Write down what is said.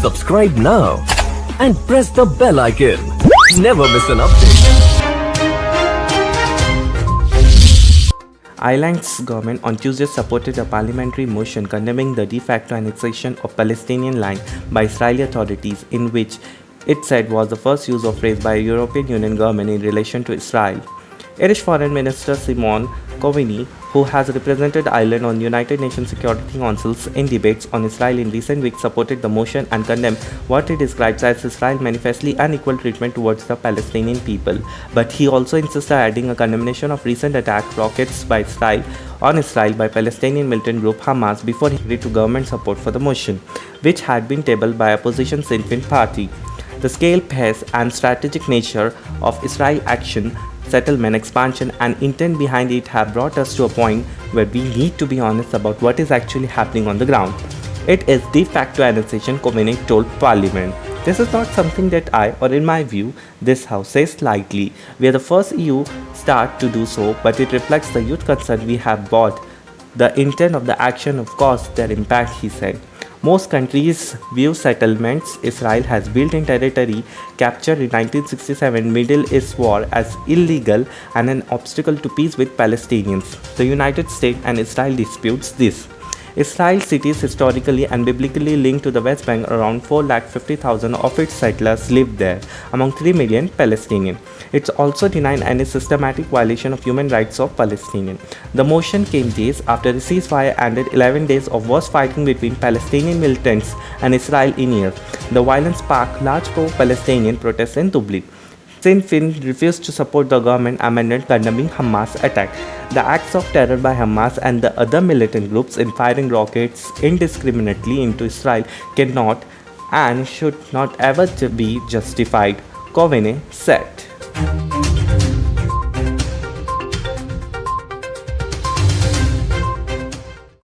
Subscribe now and press the bell icon. Never miss an update. Ireland's government on Tuesday supported a parliamentary motion condemning the de facto annexation of Palestinian land by Israeli authorities, in which it said was the first use of phrase by a European Union government in relation to Israel. Irish Foreign Minister Simon Coveney, who has represented Ireland on United Nations Security Councils in debates on Israel in recent weeks, supported the motion and condemned what he describes as Israel's manifestly unequal treatment towards the Palestinian people. But he also insisted adding a condemnation of recent attack rockets by Israel by Palestinian militant group Hamas before he agreed to government support for the motion, which had been tabled by opposition Sinn Féin party. The scale, pace, and strategic nature of Israel action, settlement expansion and intent behind it have brought us to a point where we need to be honest about what is actually happening on the ground. It is de facto annexation, Khomeini told Parliament. This is not something that I, or in my view, this House says lightly. We are the first EU state to do so, but it reflects the huge concern we have brought. The intent of the action, of course, their impact, he said. Most countries view settlements Israel has built in territory captured in 1967 Middle East war as illegal and an obstacle to peace with Palestinians. The United States and Israel disputes this. Israel's cities historically and biblically linked to the West Bank, around 450,000 of its settlers live there, among 3 million Palestinians. It's also denied any systematic violation of human rights of Palestinians. The motion came days after the ceasefire ended 11 days of worst fighting between Palestinian militants and Israel in years. The violence sparked large pro-Palestinian protests in Dublin. Sinn Féin refused to support the government amendment condemning Hamas attack. The acts of terror by Hamas and the other militant groups in firing rockets indiscriminately into Israel cannot and should not ever be justified, Coveney said.